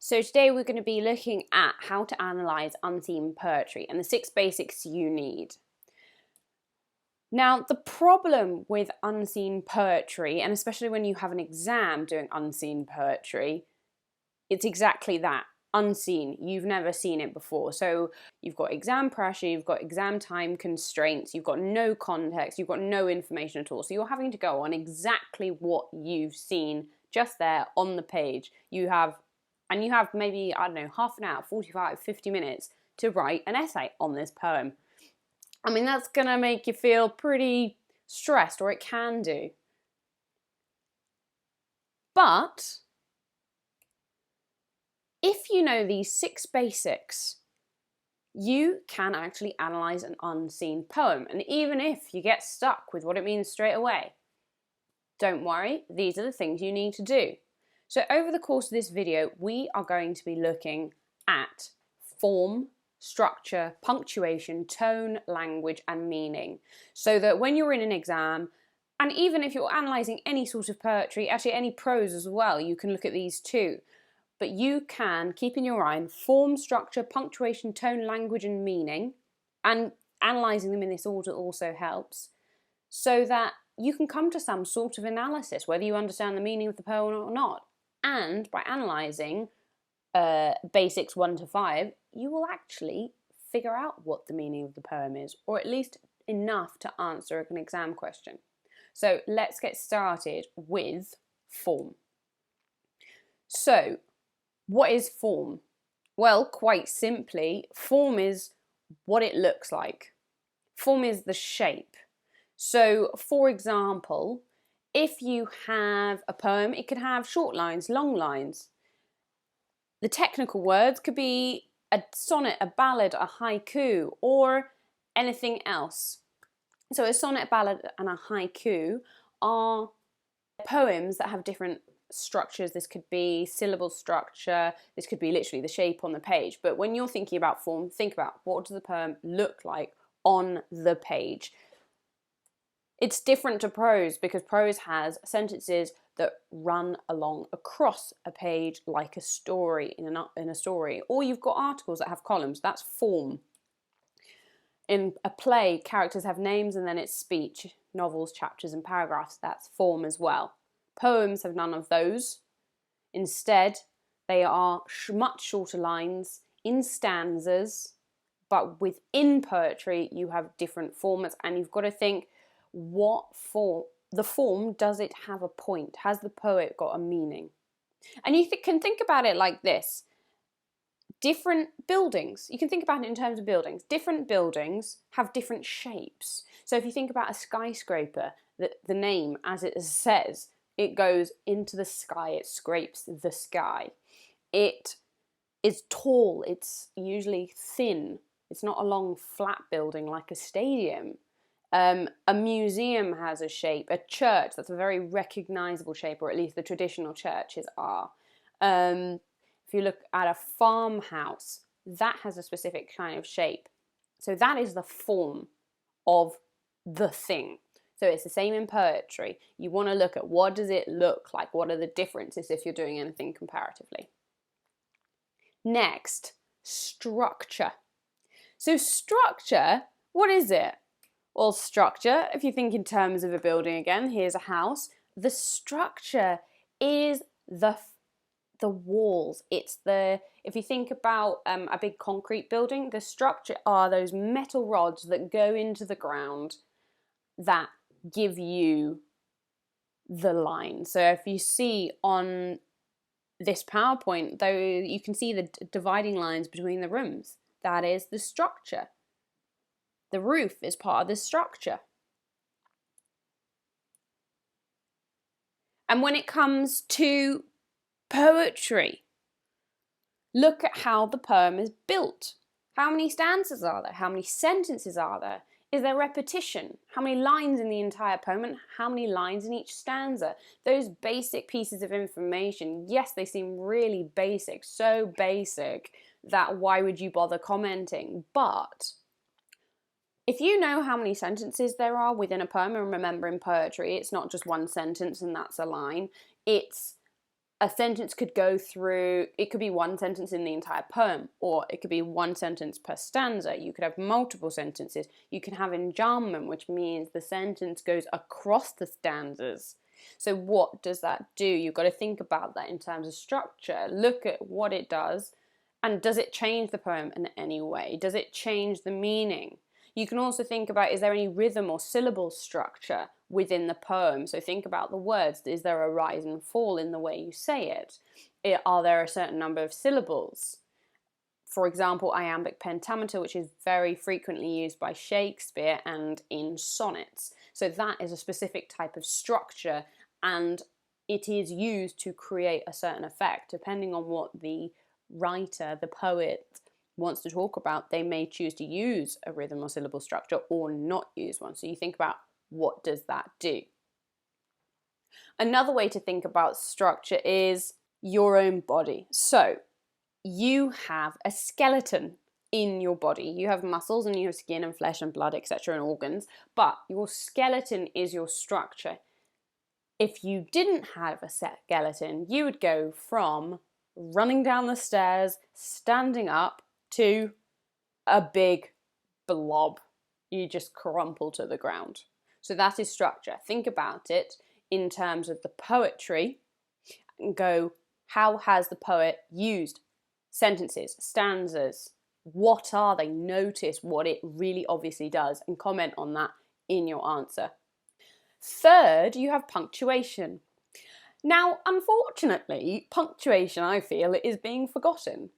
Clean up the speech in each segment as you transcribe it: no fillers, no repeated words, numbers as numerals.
So today we're going to be looking at how to analyse unseen poetry and the 6 basics you need. Now, the problem with unseen poetry, and especially when you have an exam doing unseen poetry, it's exactly that, unseen. You've never seen it before. So you've got exam pressure, you've got exam time constraints, you've got no context, you've got no information at all. So you're having to go on exactly what you've seen just there on the page. You have maybe, I don't know, half an hour, 45, 50 minutes to write an essay on this poem. I mean, that's going to make you feel pretty stressed, or it can do. But if you know these 6 basics, you can actually analyse an unseen poem. And even if you get stuck with what it means straight away, don't worry, these are the things you need to do. So over the course of this video, we are going to be looking at form, structure, punctuation, tone, language, and meaning. So that when you're in an exam, and even if you're analysing any sort of poetry, actually any prose as well, you can look at these too. But you can keep in your eye form, structure, punctuation, tone, language, and meaning, and analysing them in this order also helps, so that you can come to some sort of analysis, whether you understand the meaning of the poem or not. And by analysing basics 1 to 5, you will actually figure out what the meaning of the poem is, or at least enough to answer an exam question. So let's get started with form. So, what is form? Well, quite simply, form is what it looks like. Form is the shape. So, for example, if you have a poem, it could have short lines, long lines. The technical words could be a sonnet, a ballad, a haiku, or anything else. So a sonnet, a ballad, and a haiku are poems that have different structures. This could be syllable structure, this could be literally the shape on the page. But when you're thinking about form, think about what does the poem look like on the page. It's different to prose because prose has sentences that run along across a page like a story in a story, or you've got articles that have columns. That's form. In a play, characters have names and then it's speech. Novels, chapters, and paragraphs, that's form as well. Poems have none of those. Instead, they are much shorter lines in stanzas, but within poetry you have different formats, and you've got to think, what form, the form, does it have a point? Has the poet got a meaning? And you can think about it like this. Different buildings, you can think about it in terms of buildings. Different buildings have different shapes. So if you think about a skyscraper, the name, as it says, it goes into the sky, it scrapes the sky. It is tall, it's usually thin. It's not a long flat building like a stadium. A museum has a shape. A church, that's a very recognisable shape, or at least the traditional churches are. If you look at a farmhouse, that has a specific kind of shape. So that is the form of the thing. So it's the same in poetry. You want to look at what does it look like? What are the differences if you're doing anything comparatively? Next, structure. So structure, what is it? Well, structure, if you think in terms of a building again, here's a house. The structure is the walls. It's if you think about a big concrete building, the structure are those metal rods that go into the ground that give you the line. So if you see on this PowerPoint, though, you can see the dividing lines between the rooms. That is the structure. The roof is part of the structure. And when it comes to poetry, look at how the poem is built. How many stanzas are there? How many sentences are there? Is there repetition? How many lines in the entire poem and how many lines in each stanza? Those basic pieces of information, yes, they seem really basic, so basic that why would you bother commenting? But if you know how many sentences there are within a poem, and remember in poetry, it's not just one sentence and that's a line, it's a sentence could go through, it could be one sentence in the entire poem, or it could be one sentence per stanza. You could have multiple sentences. You can have enjambment, which means the sentence goes across the stanzas. So what does that do? You've got to think about that in terms of structure. Look at what it does, and does it change the poem in any way? Does it change the meaning? You can also think about, is there any rhythm or syllable structure within the poem? So think about the words. Is there a rise and fall in the way you say it? Are there a certain number of syllables? For example, iambic pentameter, which is very frequently used by Shakespeare and in sonnets. So that is a specific type of structure, and it is used to create a certain effect. Depending on what the writer, the poet, wants to talk about, they may choose to use a rhythm or syllable structure or not use one. So you think about, what does that do? Another way to think about structure is your own body. So you have a skeleton in your body. You have muscles and you have skin and flesh and blood, etc., and organs, but your skeleton is your structure. If you didn't have a skeleton, you would go from running down the stairs, standing up, to a big blob. You just crumple to the ground. So that is structure. Think about it in terms of the poetry and go, how has the poet used sentences, stanzas? What are they? Notice what it really obviously does and comment on that in your answer. Third, you have punctuation. Now, unfortunately, punctuation, I feel, is being forgotten.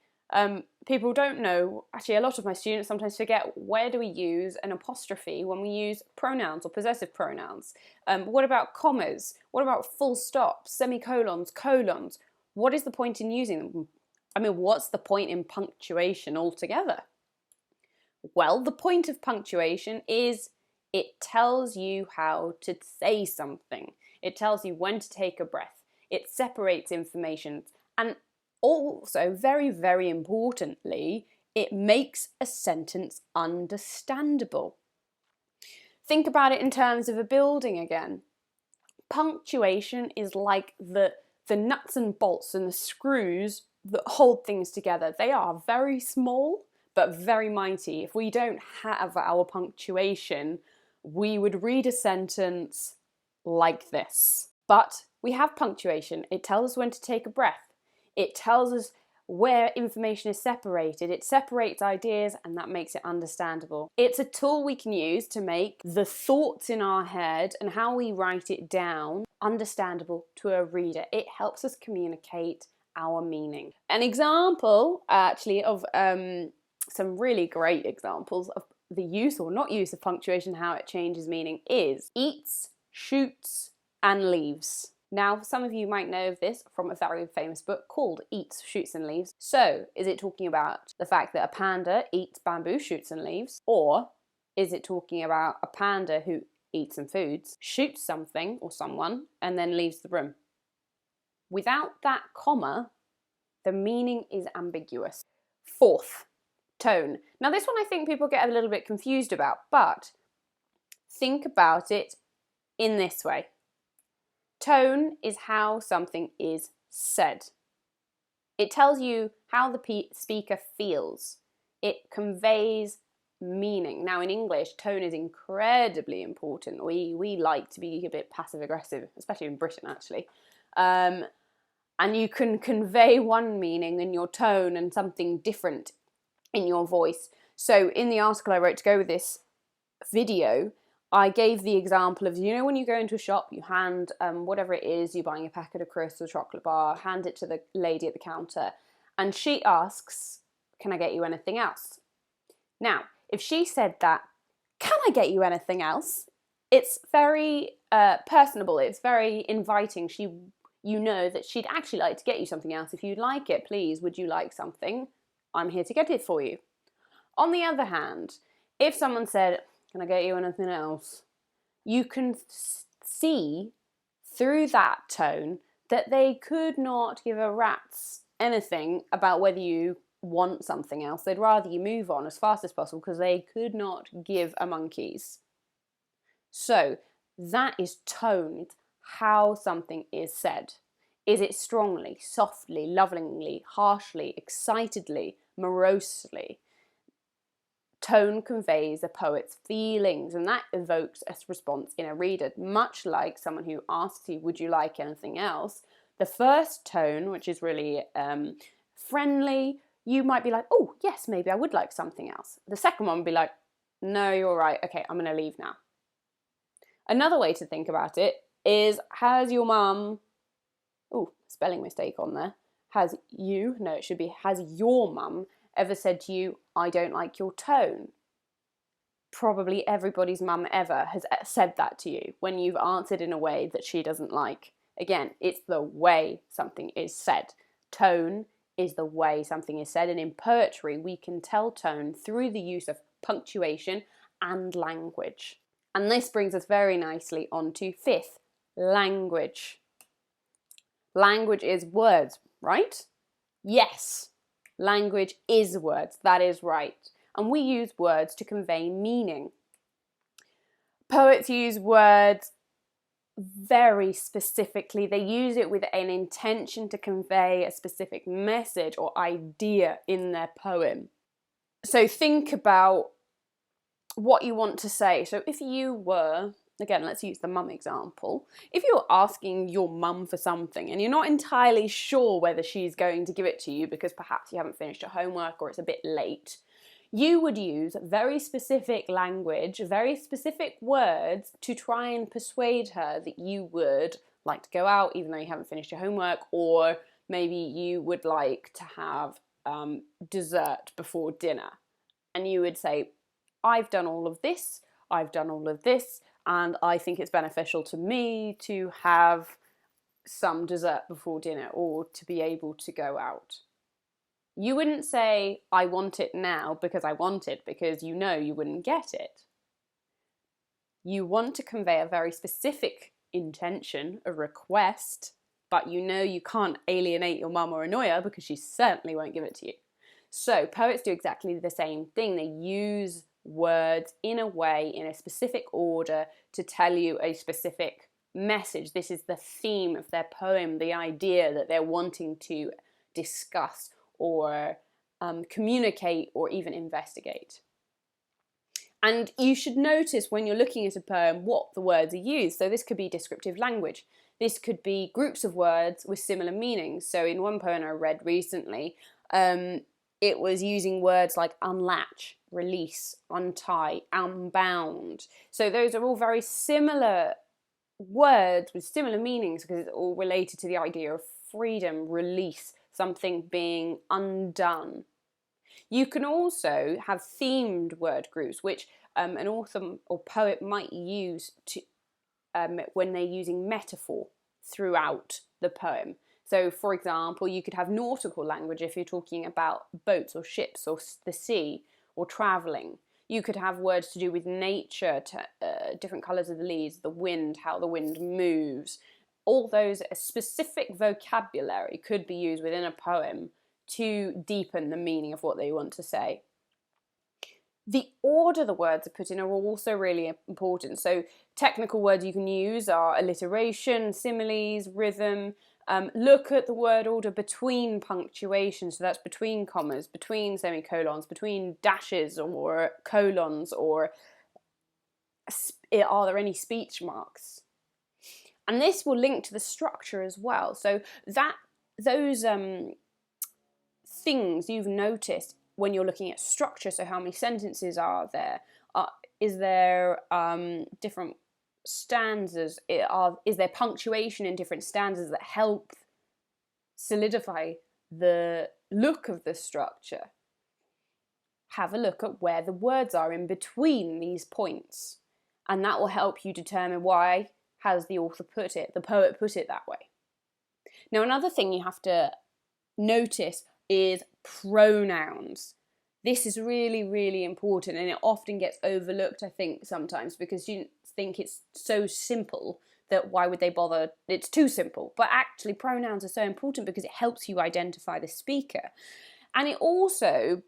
People don't know, actually a lot of my students sometimes forget, where do we use an apostrophe when we use pronouns or possessive pronouns? What about commas? What about full stops, semicolons, colons? What is the point in using them? I mean, what's the point in punctuation altogether? Well, the point of punctuation is it tells you how to say something. It tells you when to take a breath. It separates information, and also, very, very importantly, it makes a sentence understandable. Think about it in terms of a building again. Punctuation is like the nuts and bolts and the screws that hold things together. They are very small, but very mighty. If we don't have our punctuation, we would read a sentence like this. But we have punctuation. It tells us when to take a breath. It tells us where information is separated. It separates ideas, and that makes it understandable. It's a tool we can use to make the thoughts in our head and how we write it down understandable to a reader. It helps us communicate our meaning. An example, actually, of some really great examples of the use or not use of punctuation, how it changes meaning, is eats, shoots, and leaves. Now, some of you might know of this from a very famous book called Eats, Shoots and Leaves. So, is it talking about the fact that a panda eats bamboo shoots and leaves? Or is it talking about a panda who eats some foods, shoots something or someone, and then leaves the room? Without that comma, the meaning is ambiguous. Fourth, tone. Now, this one I think people get a little bit confused about, but think about it in this way. Tone is how something is said. It tells you how the speaker feels. It conveys meaning. Now in English, tone is incredibly important. We like to be a bit passive aggressive, especially in Britain actually. And you can convey one meaning in your tone and something different in your voice. So in the article I wrote to go with this video, I gave the example of, you know, when you go into a shop, you hand whatever it is, you're buying a packet of crisps or chocolate bar, hand it to the lady at the counter, and she asks, can I get you anything else? Now, if she said that, can I get you anything else? It's very personable, it's very inviting. You know that she'd actually like to get you something else. If you'd like it, please, would you like something? I'm here to get it for you. On the other hand, if someone said, can I get you anything else? You can see through that tone that they could not give a rat's anything about whether you want something else. They'd rather you move on as fast as possible because they could not give a monkey's. So that is tone, it's how something is said. Is it strongly, softly, lovingly, harshly, excitedly, morosely? Tone conveys the poet's feelings, and that evokes a response in a reader, much like someone who asks you, would you like anything else? The first tone, which is really friendly, you might be like, oh, yes, maybe I would like something else. The second one would be like, no, you're right, okay, I'm going to leave now. Another way to think about it is, has your mum, oh, spelling mistake on there, has your mum ever said to you, I don't like your tone? Probably everybody's mum ever has said that to you when you've answered in a way that she doesn't like. Again, it's the way something is said. Tone is the way something is said, and in poetry we can tell tone through the use of punctuation and language. And this brings us very nicely on to fifth, language. Language is words, right? Yes, language is words, that is right. And we use words to convey meaning. Poets use words very specifically. They use it with an intention to convey a specific message or idea in their poem. So think about what you want to say. So if you were, again, let's use the mum example. If you're asking your mum for something and you're not entirely sure whether she's going to give it to you because perhaps you haven't finished your homework or it's a bit late, you would use very specific language, very specific words to try and persuade her that you would like to go out even though you haven't finished your homework, or maybe you would like to have dessert before dinner. And you would say, I've done all of this, and I think it's beneficial to me to have some dessert before dinner or to be able to go out. You wouldn't say, I want it now because I want it, because you know you wouldn't get it. You want to convey a very specific intention, a request, but you know you can't alienate your mum or annoy her because she certainly won't give it to you. So poets do exactly the same thing. They use words in a way, in a specific order, to tell you a specific message. This is the theme of their poem, the idea that they're wanting to discuss or communicate or even investigate. And you should notice when you're looking at a poem what the words are used. So this could be descriptive language. This could be groups of words with similar meanings. So in one poem I read recently, it was using words like unlatch, release, untie, unbound. So those are all very similar words with similar meanings because it's all related to the idea of freedom, release, something being undone. You can also have themed word groups, which an author or poet might use to when they're using metaphor throughout the poem. So, for example, you could have nautical language if you're talking about boats or ships or the sea or travelling. You could have words to do with nature, different colours of the leaves, the wind, how the wind moves. All those specific vocabulary could be used within a poem to deepen the meaning of what they want to say. The order the words are put in are also really important. So technical words you can use are alliteration, similes, rhythm. Look at the word order between punctuation, so that's between commas, between semicolons, between dashes or colons, or are there any speech marks? And this will link to the structure as well. So that those things you've noticed when you're looking at structure, so how many sentences are there? Is there different stanzas? Is there punctuation in different stanzas that help solidify the look of the structure? Have a look at where the words are in between these points, and that will help you determine why has the author put it, the poet put it that way. Now, another thing you have to notice is pronouns. This is really, really important, and it often gets overlooked, I think, sometimes because students think it's so simple that why would they bother? It's too simple. But actually, pronouns are so important because it helps you identify the speaker. And it also,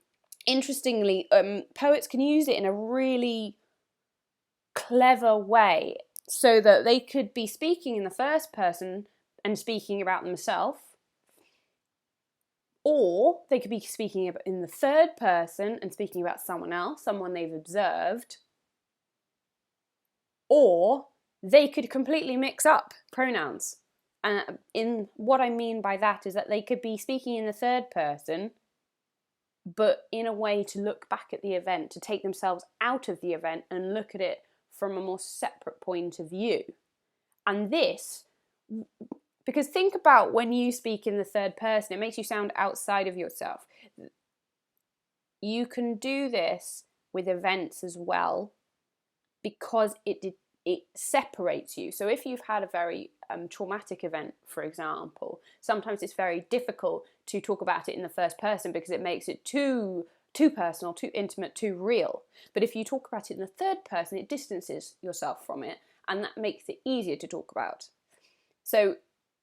interestingly, poets can use it in a really clever way so that they could be speaking in the first person and speaking about themselves, or they could be speaking in the third person and speaking about someone else, someone they've observed, or they could completely mix up pronouns. And in what I mean by that is that they could be speaking in the third person, but in a way to look back at the event, to take themselves out of the event and look at it from a more separate point of view. And this, because think about when you speak in the third person, it makes you sound outside of yourself. You can do this with events as well, because it separates you. So if you've had a very traumatic event, for example, sometimes it's very difficult to talk about it in the first person because it makes it too personal, too intimate, too real. But if you talk about it in the third person, it distances yourself from it, and that makes it easier to talk about. So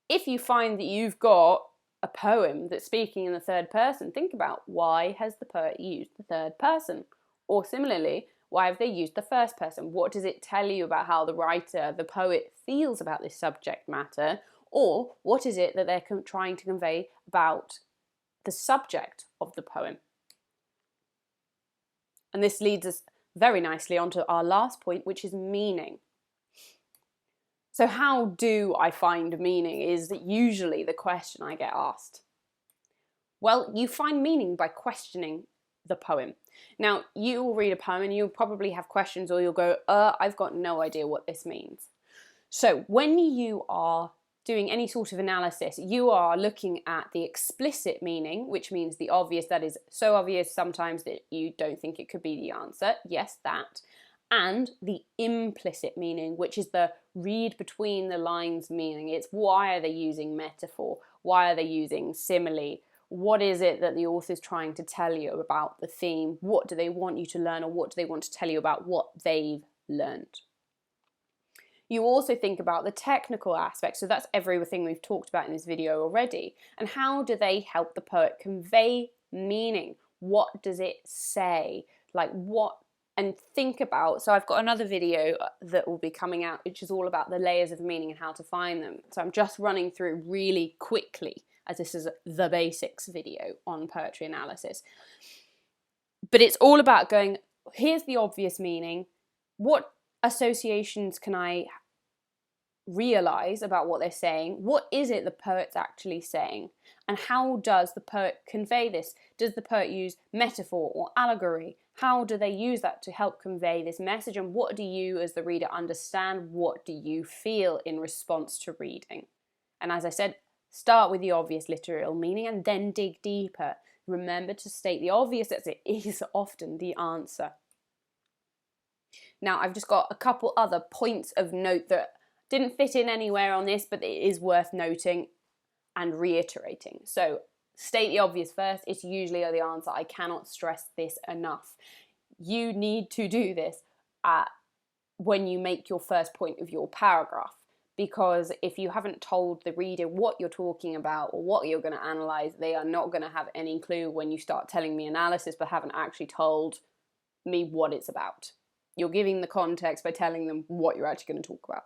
if you find that you've got a poem that's speaking in the third person, think about, why has the poet used the third person? Or similarly, why have they used the first person? What does it tell you about how the writer, the poet, feels about this subject matter? Or what is it that they're trying to convey about the subject of the poem? And this leads us very nicely onto our last point, which is meaning. So how do I find meaning is usually the question I get asked. Well, you find meaning by questioning the poem. Now, you will read a poem and you'll probably have questions, or you'll go, I've got no idea what this means. So when you are doing any sort of analysis, you are looking at the explicit meaning, which means the obvious, that is so obvious sometimes that you don't think it could be the answer. Yes, that. And the implicit meaning, which is the read between the lines meaning. It's why are they using metaphor? Why are they using simile? What is it that the author's trying to tell you about the theme? What do they want you to learn, or what do they want to tell you about what they've learned? You also think about the technical aspects, so that's everything we've talked about in this video already. And how do they help the poet convey meaning? What does it say? Like what? And think about, so I've got another video that will be coming out, which is all about the layers of meaning and how to find them. So I'm just running through really quickly, as this is the basics video on poetry analysis. But it's all about going, here's the obvious meaning. What associations can I realize about what they're saying? What is it the poet's actually saying? And how does the poet convey this? Does the poet use metaphor or allegory? How do they use that to help convey this message? And what do you as the reader understand? What do you feel in response to reading? And as I said, start with the obvious literal meaning and then dig deeper. Remember to state the obvious, as it is often the answer. Now, I've just got a couple other points of note that didn't fit in anywhere on this, but it is worth noting and reiterating. So, state the obvious first. It's usually the answer. I cannot stress this enough. You need to do this when you make your first point of your paragraph. Because if you haven't told the reader what you're talking about or what you're going to analyse, they are not going to have any clue when you start telling me analysis but haven't actually told me what it's about. You're giving the context by telling them what you're actually going to talk about.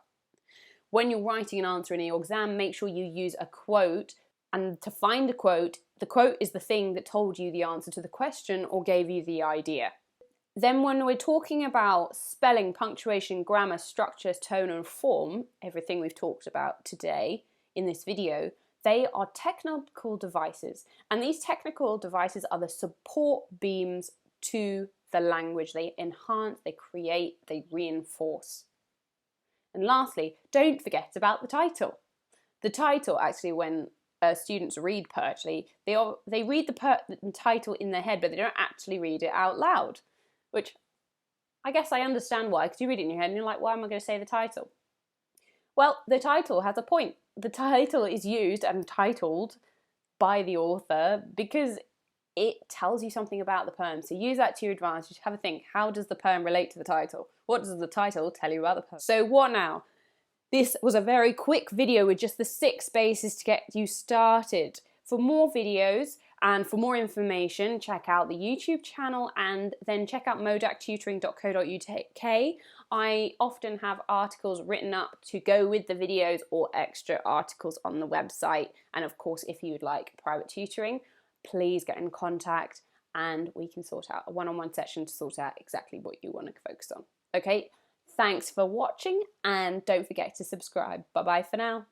When you're writing an answer in your exam, make sure you use a quote. And to find a quote, the quote is the thing that told you the answer to the question or gave you the idea. Then when we're talking about spelling, punctuation, grammar, structure, tone and form, everything we've talked about today in this video, they are technical devices. And these technical devices are the support beams to the language. They enhance, they create, they reinforce. And lastly, don't forget about the title. The title, actually, when students read poetry, they read the title in their head, but they don't actually read it out loud. Which I guess I understand why, because you read it in your head and you're like, why am I going to say the title? Well, the title has a point. The title is used and titled by the author because it tells you something about the poem. So use that to your advantage. Have a think. How does the poem relate to the title? What does the title tell you about the poem? So what now? This was a very quick video with just the 6 bases to get you started. For more videos and for more information, check out the YouTube channel and then check out modactutoring.co.uk. I often have articles written up to go with the videos or extra articles on the website. And of course, if you would like private tutoring, please get in contact and we can sort out a one-on-one session to sort out exactly what you want to focus on. Okay, thanks for watching and don't forget to subscribe. Bye-bye for now.